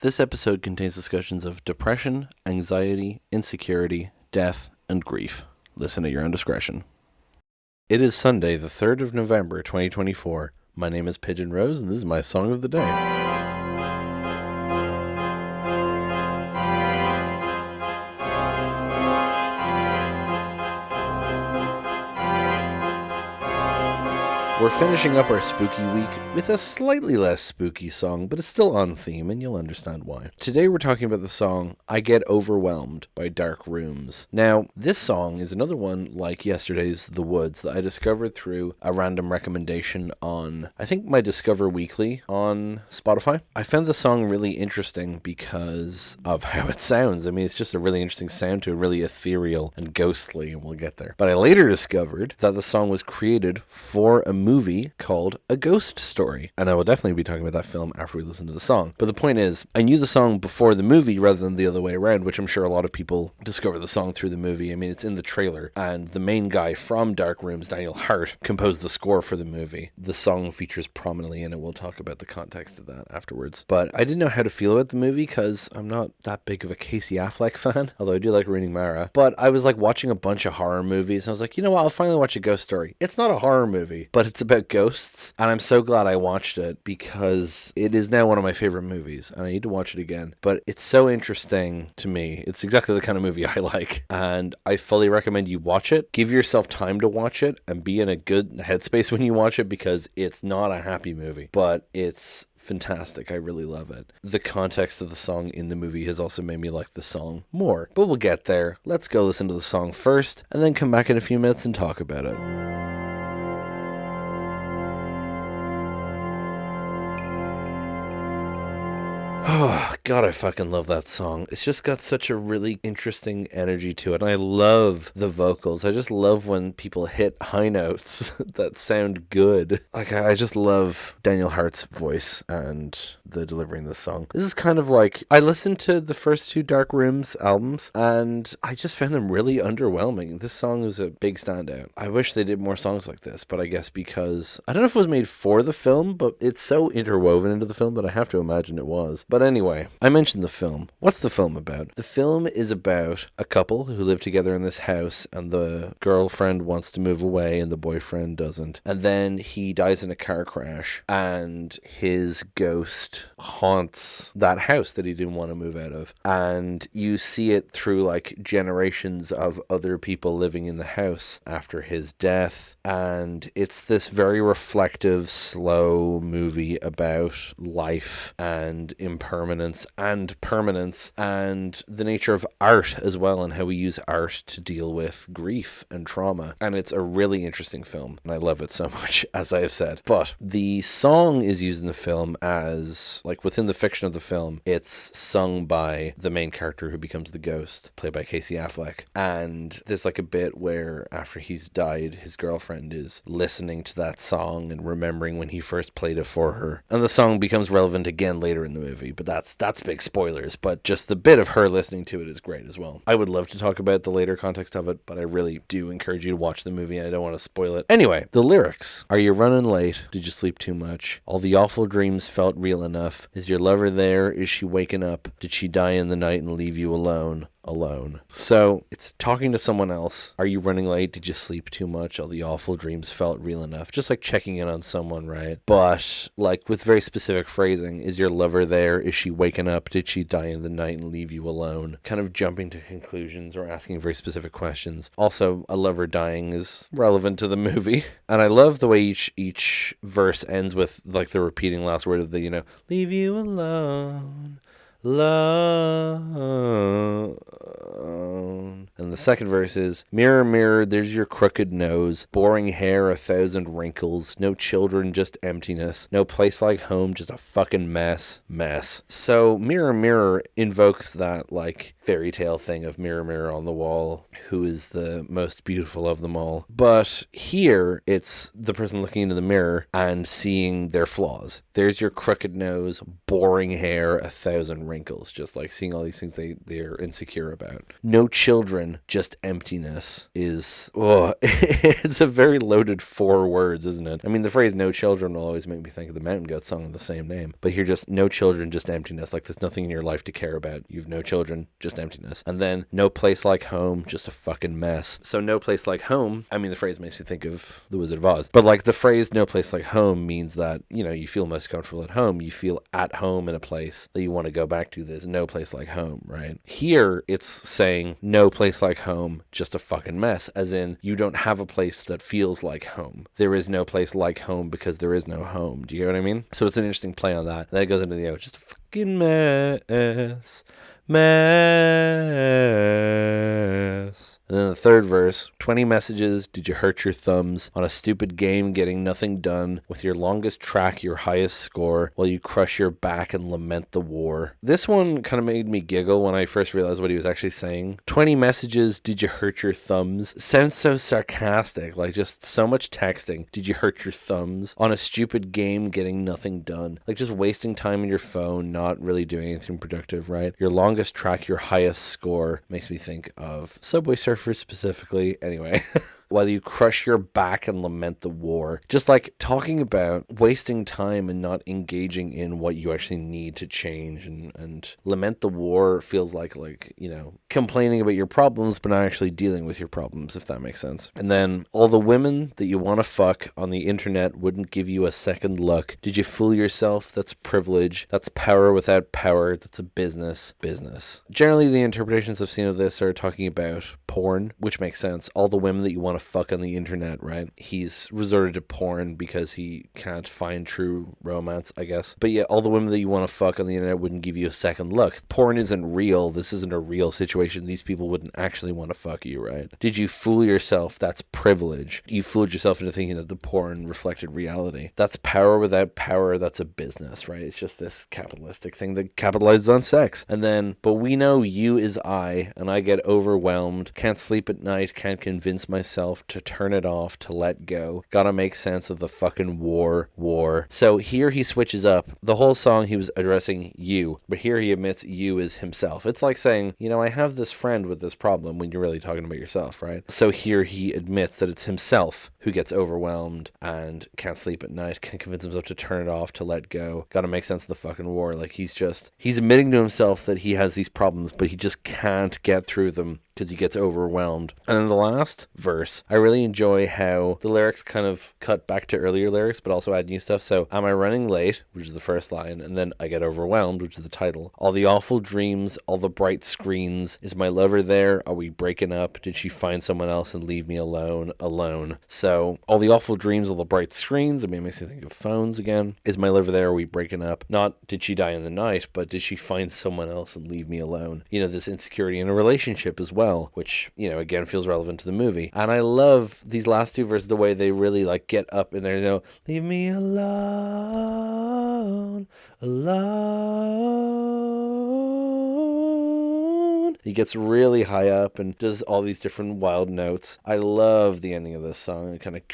This episode contains discussions of depression, anxiety, insecurity, death, and grief. Listen at your own discretion. It is Sunday, the 3rd of November, 2024. My name is Pigeon Rose, and this is my song of the day. We're finishing up our spooky week with a slightly less spooky song, but it's still on theme, and you'll understand why. Today we're talking about the song I Get Overwhelmed by Dark Rooms. Now, this song is another one like yesterday's The Woods that I discovered through a random recommendation on, I think, my Discover Weekly on Spotify. I found the song really interesting because of how it sounds. I mean, it's just a really interesting sound to it, really ethereal and ghostly, and we'll get there. But I later discovered that the song was created for a movie called A Ghost Story, and I will definitely be talking about that film after we listen to the song. But the point is, I knew the song before the movie rather than the other way around, which I'm sure a lot of people discover the song through the movie. I mean, it's in the trailer, and the main guy from Dark Rooms, Daniel Hart, composed the score for the movie. The song features prominently in it. We'll talk about the context of that afterwards. But I didn't know how to feel about the movie because I'm not that big of a Casey Affleck fan, although I do like Rooney Mara. But I was like watching a bunch of horror movies, and I was like, you know what, I'll finally watch A Ghost Story. It's not a horror movie, but it's about ghosts, and I'm so glad I watched it because it is now one of my favorite movies, and I need to watch it again. But it's so interesting to me. It's exactly the kind of movie I like, and I fully recommend you watch it. Give yourself time to watch it and be in a good headspace when you watch it, because it's not a happy movie, but it's fantastic. I really love it. The context of the song in the movie has also made me like the song more, but we'll get there. Let's go listen to the song first, and then come back in a few minutes and talk about it. Oh, God, I fucking love that song. It's just got such a really interesting energy to it. And I love the vocals. I just love when people hit high notes that sound good. Like, I just love Daniel Hart's voice and the delivering this song. This is kind of like, I listened to the first two Dark Rooms albums, and I just found them really underwhelming. This song is a big standout. I wish they did more songs like this, but I guess because, I don't know if it was made for the film, but it's so interwoven into the film that I have to imagine it was. But anyway, I mentioned the film. What's the film about? The film is about a couple who live together in this house, and the girlfriend wants to move away and the boyfriend doesn't. And then he dies in a car crash, and his ghost haunts that house that he didn't want to move out of. And you see it through like generations of other people living in the house after his death. And it's this very reflective, slow movie about life and impermanence and permanence and the nature of art as well, and how we use art to deal with grief and trauma. And it's a really interesting film, and I love it so much, as I have said. But the song is used in the film as, like, within the fiction of the film, it's sung by the main character who becomes the ghost, played by Casey Affleck. And there's like a bit where after he's died, his girlfriend is listening to that song and remembering when he first played it for her. And the song becomes relevant again later in the movie, but that's big spoilers. But just the bit of her listening to it is great as well. I would love to talk about the later context of it, but I really do encourage you to watch the movie, and I don't want to spoil it. Anyway, the lyrics. Are you running late? Did you sleep too much? All the awful dreams felt real enough. Is your lover there? Is she waking up? Did she die in the night and leave you alone? So it's talking to someone else. Are you running late? Did you sleep too much? All the awful dreams felt real enough. Just like checking in on someone, right? But like with very specific phrasing. Is your lover there? Is she waking up? Did she die in the night and leave you alone? Kind of jumping to conclusions or asking very specific questions. Also, a lover dying is relevant to the movie. And I love the way each verse ends with like the repeating last word of the, leave you alone. And the second verse is, mirror, mirror, there's your crooked nose, boring hair, 1,000 wrinkles, no children, just emptiness, no place like home, just a fucking mess. So mirror, mirror invokes that like fairy tale thing of mirror, mirror on the wall, who is the most beautiful of them all. But here it's the person looking into the mirror and seeing their flaws. There's your crooked nose, boring hair, 1,000 wrinkles, just like seeing all these things they're insecure about. No children, just emptiness is, oh, it's a very loaded 4 words, isn't it? I mean, the phrase no children will always make me think of the Mountain Goat song of the same name. But here, just no children, just emptiness. Like there's nothing in your life to care about. You've no children, just emptiness. And then no place like home, just a fucking mess. So no place like home, I mean, the phrase makes me think of The Wizard of Oz. But like the phrase no place like home means that, you know, you feel most comfortable at home. You feel at home in a place that you want to go back to. There's no place like home, right? Here, it's saying no place like home, just a fucking mess. As in, you don't have a place that feels like home. There is no place like home because there is no home. Do you get what I mean? So it's an interesting play on that. Then it goes into the, just a fucking mess. And then the third verse, 20 messages, did you hurt your thumbs on a stupid game getting nothing done with your longest track, your highest score, while you crush your back and lament the war. This one kind of made me giggle when I first realized what he was actually saying. 20 messages, did you hurt your thumbs? Sounds so sarcastic, like just so much texting. Did you hurt your thumbs on a stupid game getting nothing done? Like just wasting time on your phone, not really doing anything productive, right? Your longest track, your highest score makes me think of Subway Surfers specifically. Anyway, while you crush your back and lament the war. Just like talking about wasting time and not engaging in what you actually need to change, and lament the war feels like, you know, complaining about your problems but not actually dealing with your problems, if that makes sense. And then all the women that you want to fuck on the internet wouldn't give you a second look. Did you fool yourself? That's privilege. That's power without power. That's a business. Generally, the interpretations I've seen of this are talking about porn, which makes sense. All the women that you want to fuck on the internet, right? He's resorted to porn because he can't find true romance, I guess. But yeah, all the women that you want to fuck on the internet wouldn't give you a second look. Porn isn't real. This isn't a real situation. These people wouldn't actually want to fuck you, right? Did you fool yourself? That's privilege. You fooled yourself into thinking that the porn reflected reality. That's power without power. That's a business, right? It's just this capitalistic thing that capitalizes on sex. And then, but we know you is I, and I get overwhelmed, can't sleep at night, can't convince myself to turn it off, to let go. Gotta make sense of the fucking war. So here he switches up. The whole song he was addressing you, but here he admits you is himself. It's like saying, you know, I have this friend with this problem when you're really talking about yourself, right? So here he admits that it's himself who gets overwhelmed and can't sleep at night, can't convince himself to turn it off, to let go. Gotta make sense of the fucking war. Like he's admitting to himself that he has these problems, but he just can't get through them because he gets overwhelmed. And then the last verse, I really enjoy how the lyrics kind of cut back to earlier lyrics, but also add new stuff. So, am I running late, which is the first line, and then I get overwhelmed, which is the title. All the awful dreams, all the bright screens. Is my lover there? Are we breaking up? Did she find someone else and leave me alone? So, all the awful dreams, all the bright screens. I mean, it makes me think of phones again. Is my lover there? Are we breaking up? Not did she die in the night, but did she find someone else and leave me alone? You know, this insecurity in a relationship as well, which, you know, again feels relevant to the movie. And I love these last two verses, the way they really like get up in there, you know, leave me alone. He gets really high up and does all these different wild notes. I love the ending of this song. It kind of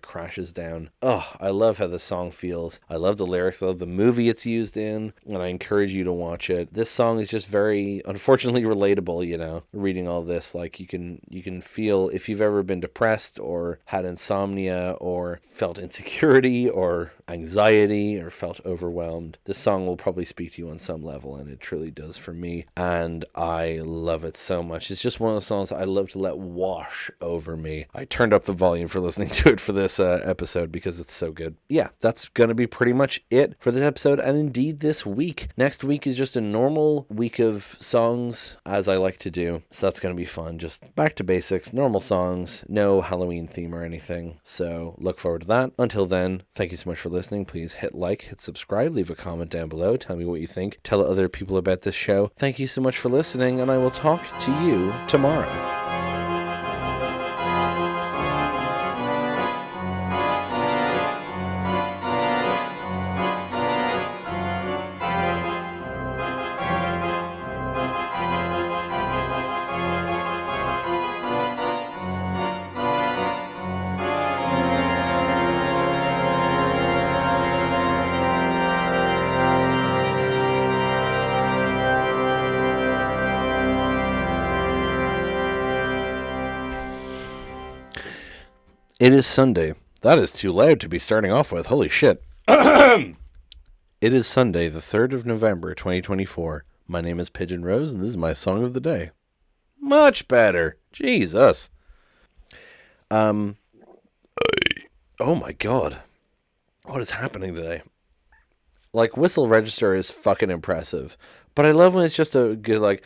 crashes down. Oh, I love how the song feels. I love the lyrics. I love the movie it's used in, and I encourage you to watch it. This song is just very, unfortunately, relatable, you know, reading all this. Like, you can feel, if you've ever been depressed or had insomnia or felt insecurity or anxiety or felt overwhelmed, this song will probably speak to you on some level, and it truly does for me, and I love it so much. It's just one of those songs I love to let wash over me. I turned up the volume for listening to it for this episode because it's so good. Yeah, that's gonna be pretty much it for this episode, and indeed this week. Next week is just a normal week of songs, as I like to do, so that's gonna be fun. Just back to basics, normal songs, no Halloween theme or anything, so look forward to that. Until then, thank you so much for listening. Please hit like, hit subscribe, leave a comment down below, tell me what you think, tell other people about this show. Thank you so much for listening, and I will talk to you tomorrow. It is Sunday. That is too loud to be starting off with. Holy shit. It is Sunday, the 3rd of November, 2024. My name is Pigeon Rose, and this is my song of the day. Much better. Jesus. Oh my god. What is happening today? Like, whistle register is fucking impressive. But I love when it's just a good, like,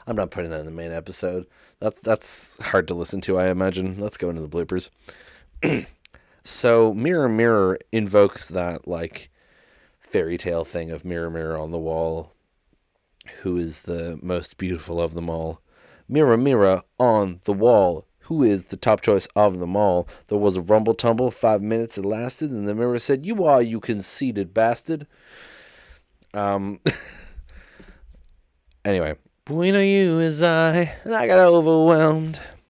I'm not putting that in the main episode. That's hard to listen to, I imagine. Let's go into the bloopers. So, Mirror Mirror invokes that, like, fairy tale thing of mirror, mirror on the wall. Who is the most beautiful of them all? Mirror, mirror on the wall. Who is the top choice of them all? There was a rumble tumble, 5 minutes it lasted, and the mirror said, "You are, you conceited bastard." Anyway. Between you is I, and I got overwhelmed.